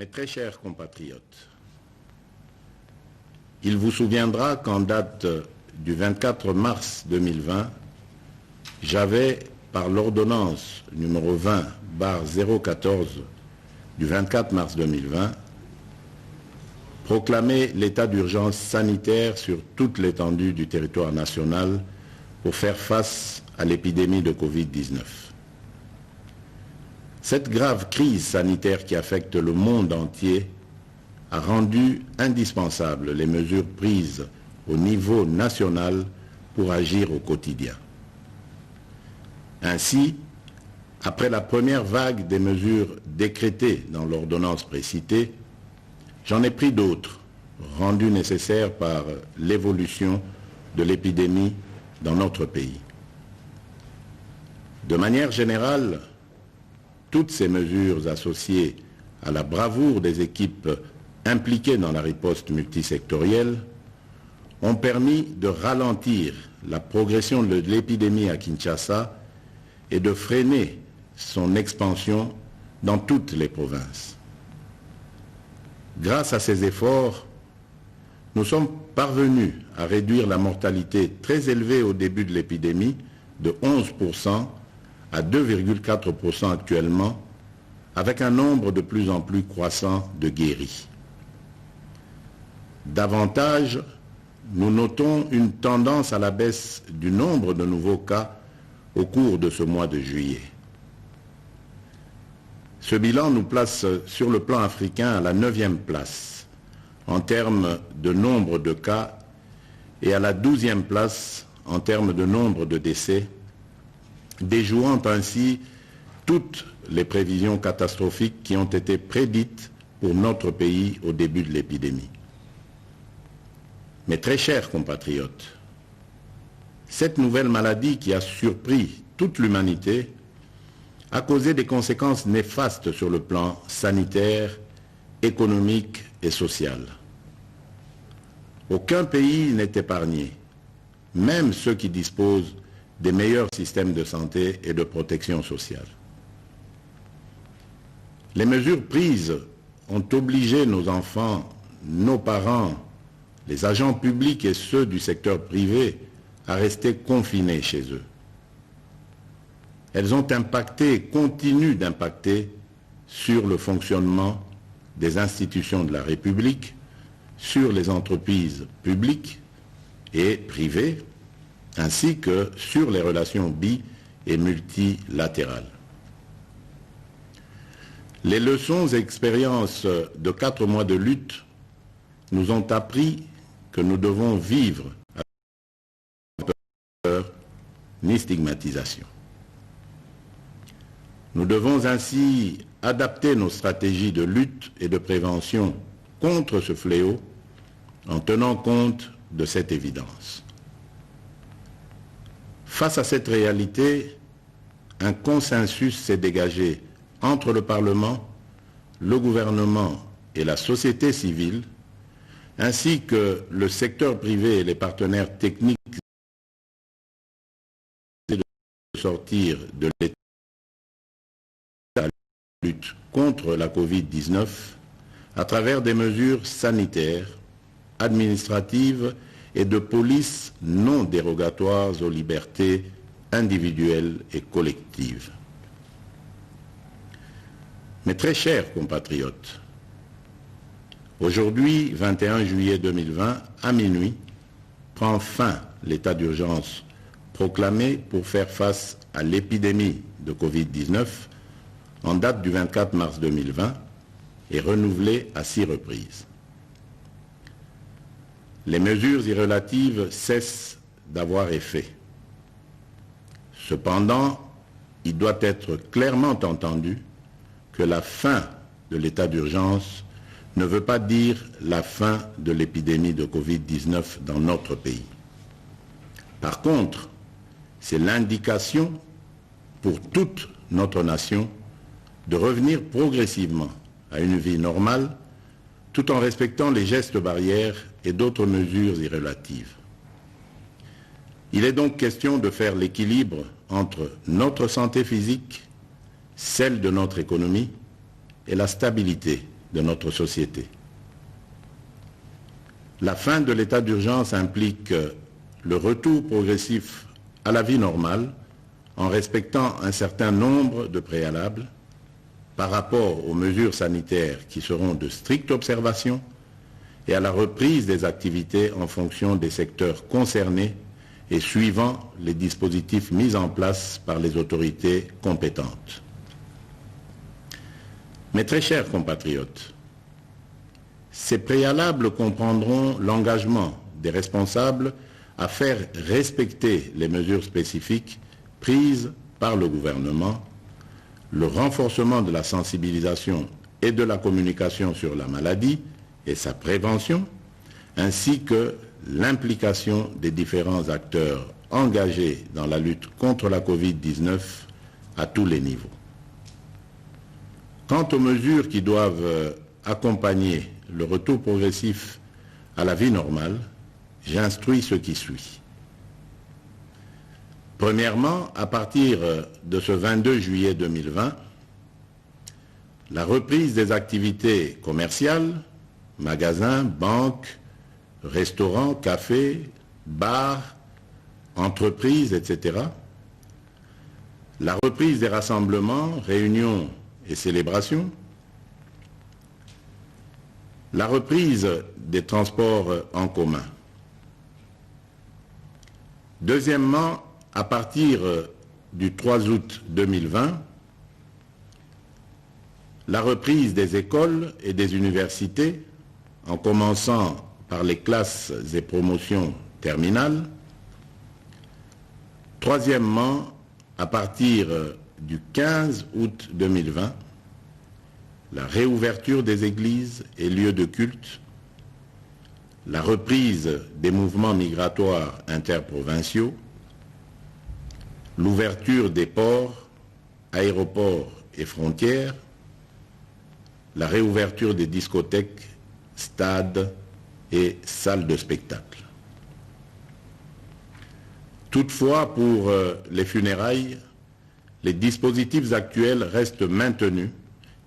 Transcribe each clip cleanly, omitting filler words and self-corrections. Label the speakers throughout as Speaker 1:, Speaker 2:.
Speaker 1: Mes très chers compatriotes, il vous souviendra qu'en date du 24 mars 2020, j'avais, par l'ordonnance numéro 20/014 du 24 mars 2020, proclamé l'état d'urgence sanitaire sur toute l'étendue du territoire national pour faire face à l'épidémie de Covid-19. Cette grave crise sanitaire qui affecte le monde entier a rendu indispensables les mesures prises au niveau national pour agir au quotidien. Ainsi, après la première vague des mesures décrétées dans l'ordonnance précitée, j'en ai pris d'autres, rendues nécessaires par l'évolution de l'épidémie dans notre pays. De manière générale, toutes ces mesures associées à la bravoure des équipes impliquées dans la riposte multisectorielle ont permis de ralentir la progression de l'épidémie à Kinshasa et de freiner son expansion dans toutes les provinces. Grâce à ces efforts, nous sommes parvenus à réduire la mortalité très élevée au début de l'épidémie de 11% à 2,4% actuellement, avec un nombre de plus en plus croissant de guéris. Davantage, nous notons une tendance à la baisse du nombre de nouveaux cas au cours de ce mois de juillet. Ce bilan nous place sur le plan africain à la 9e place en termes de nombre de cas et à la 12e place en termes de nombre de décès, déjouant ainsi toutes les prévisions catastrophiques qui ont été prédites pour notre pays au début de l'épidémie. Mes très chers compatriotes, cette nouvelle maladie qui a surpris toute l'humanité a causé des conséquences néfastes sur le plan sanitaire, économique et social. Aucun pays n'est épargné, même ceux qui disposent des meilleurs systèmes de santé et de protection sociale. Les mesures prises ont obligé nos enfants, nos parents, les agents publics et ceux du secteur privé à rester confinés chez eux. Elles ont impacté et continuent d'impacter sur le fonctionnement des institutions de la République, sur les entreprises publiques et privées, ainsi que sur les relations bi- et multilatérales. Les leçons et expériences de 4 mois de lutte nous ont appris que nous devons vivre avec peur ni stigmatisation. Nous devons ainsi adapter nos stratégies de lutte et de prévention contre ce fléau en tenant compte de cette évidence. Face à cette réalité, un consensus s'est dégagé entre le Parlement, le gouvernement et la société civile, ainsi que le secteur privé et les partenaires techniques de sortir de l'état de lutte contre la Covid-19 à travers des mesures sanitaires, administratives et de police non dérogatoires aux libertés individuelles et collectives. Mes très chers compatriotes, aujourd'hui, 21 juillet 2020, à minuit, prend fin l'état d'urgence proclamé pour faire face à l'épidémie de Covid-19 en date du 24 mars 2020 et renouvelé à 6 reprises. Les mesures irrelatives cessent d'avoir effet. Cependant, il doit être clairement entendu que la fin de l'état d'urgence ne veut pas dire la fin de l'épidémie de Covid-19 dans notre pays. Par contre, c'est l'indication pour toute notre nation de revenir progressivement à une vie normale tout en respectant les gestes barrières et d'autres mesures irrelatives. Il est donc question de faire l'équilibre entre notre santé physique, celle de notre économie et la stabilité de notre société. La fin de l'état d'urgence implique le retour progressif à la vie normale en respectant un certain nombre de préalables par rapport aux mesures sanitaires qui seront de stricte observation et à la reprise des activités en fonction des secteurs concernés et suivant les dispositifs mis en place par les autorités compétentes. Mes très chers compatriotes, ces préalables comprendront l'engagement des responsables à faire respecter les mesures spécifiques prises par le gouvernement, le renforcement de la sensibilisation et de la communication sur la maladie et sa prévention, ainsi que l'implication des différents acteurs engagés dans la lutte contre la Covid-19 à tous les niveaux. Quant aux mesures qui doivent accompagner le retour progressif à la vie normale, j'instruis ce qui suit. Premièrement, à partir de ce 22 juillet 2020, la reprise des activités commerciales, magasins, banques, restaurants, cafés, bars, entreprises, etc. La reprise des rassemblements, réunions et célébrations. La reprise des transports en commun. Deuxièmement, à partir du 3 août 2020, la reprise des écoles et des universités, en commençant par les classes et promotions terminales. Troisièmement, à partir du 15 août 2020, la réouverture des églises et lieux de culte, la reprise des mouvements migratoires interprovinciaux, l'ouverture des ports, aéroports et frontières, la réouverture des discothèques, stades et salles de spectacle. Toutefois, pour les funérailles, les dispositifs actuels restent maintenus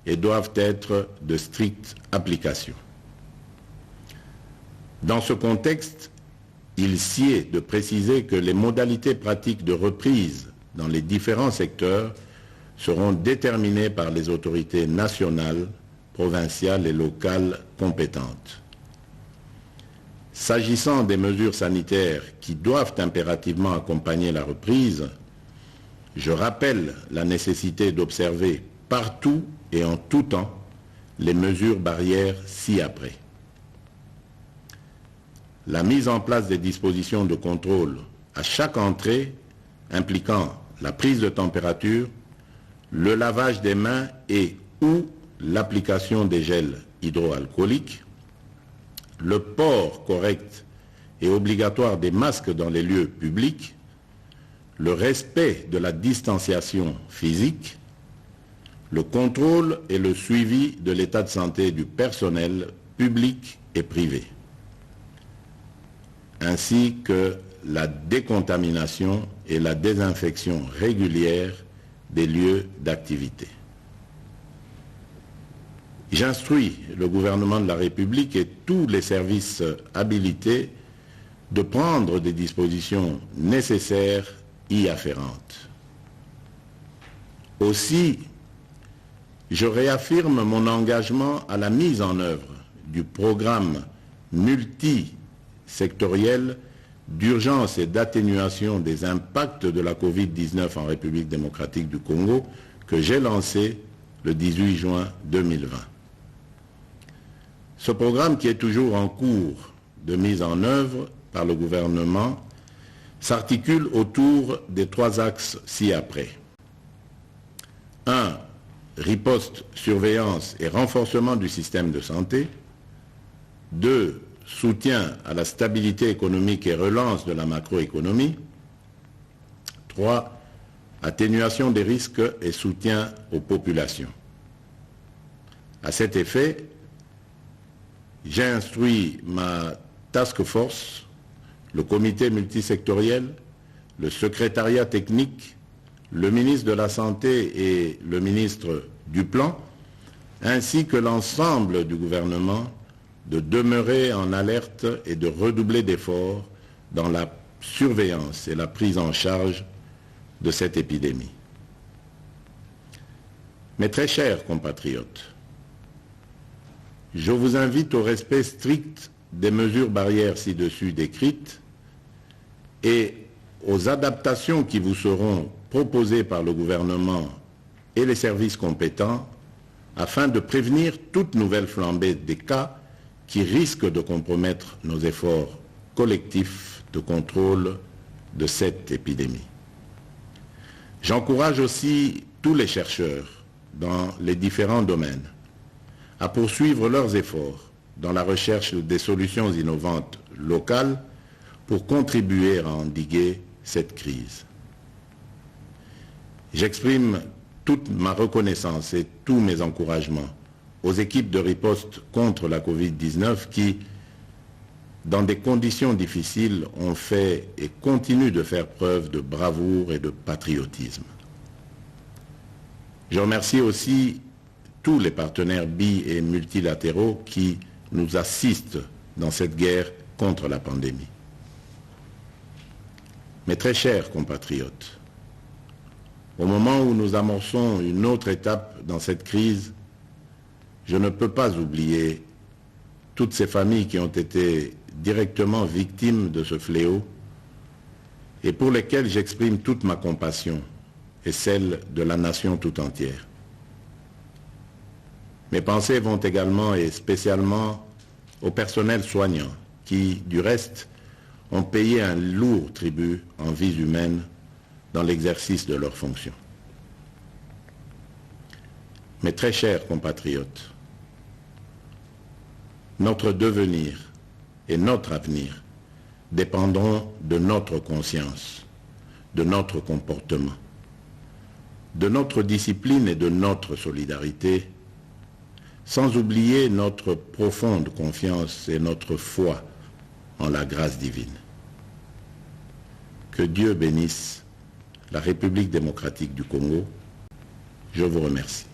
Speaker 1: et doivent être de stricte application. Dans ce contexte, il sied de préciser que les modalités pratiques de reprise dans les différents secteurs seront déterminées par les autorités nationales, provinciales et locales compétentes. S'agissant des mesures sanitaires qui doivent impérativement accompagner la reprise, je rappelle la nécessité d'observer partout et en tout temps les mesures barrières ci-après. La mise en place des dispositions de contrôle à chaque entrée impliquant la prise de température, le lavage des mains et ou l'application des gels hydroalcooliques, le port correct et obligatoire des masques dans les lieux publics, le respect de la distanciation physique, le contrôle et le suivi de l'état de santé du personnel public et privé, ainsi que la décontamination et la désinfection régulière des lieux d'activité. J'instruis le gouvernement de la République et tous les services habilités de prendre des dispositions nécessaires y afférentes. Aussi, je réaffirme mon engagement à la mise en œuvre du programme multisectoriel d'urgence et d'atténuation des impacts de la Covid-19 en République démocratique du Congo que j'ai lancé le 18 juin 2020. Ce programme, qui est toujours en cours de mise en œuvre par le gouvernement, s'articule autour des 3 axes ci-après. 1. Riposte, surveillance et renforcement du système de santé. 2. Soutien à la stabilité économique et relance de la macroéconomie. 3. Atténuation des risques et soutien aux populations. À cet effet, j'ai instruit ma task force, le comité multisectoriel, le secrétariat technique, le ministre de la Santé et le ministre du Plan, ainsi que l'ensemble du gouvernement, de demeurer en alerte et de redoubler d'efforts dans la surveillance et la prise en charge de cette épidémie. Mes très chers compatriotes, je vous invite au respect strict des mesures barrières ci-dessus décrites et aux adaptations qui vous seront proposées par le gouvernement et les services compétents afin de prévenir toute nouvelle flambée des cas qui risquent de compromettre nos efforts collectifs de contrôle de cette épidémie. J'encourage aussi tous les chercheurs dans les différents domaines à poursuivre leurs efforts dans la recherche des solutions innovantes locales pour contribuer à endiguer cette crise. J'exprime toute ma reconnaissance et tous mes encouragements aux équipes de riposte contre la Covid-19 qui, dans des conditions difficiles, ont fait et continuent de faire preuve de bravoure et de patriotisme. Je remercie aussi tous les partenaires bi- et multilatéraux qui nous assistent dans cette guerre contre la pandémie. Mes très chers compatriotes, au moment où nous amorçons une autre étape dans cette crise, je ne peux pas oublier toutes ces familles qui ont été directement victimes de ce fléau et pour lesquelles j'exprime toute ma compassion et celle de la nation tout entière. Mes pensées vont également et spécialement au personnel soignant qui, du reste, ont payé un lourd tribut en vies humaines dans l'exercice de leurs fonctions. Mes très chers compatriotes, notre devenir et notre avenir dépendront de notre conscience, de notre comportement, de notre discipline et de notre solidarité, sans oublier notre profonde confiance et notre foi en la grâce divine. Que Dieu bénisse la République démocratique du Congo. Je vous remercie.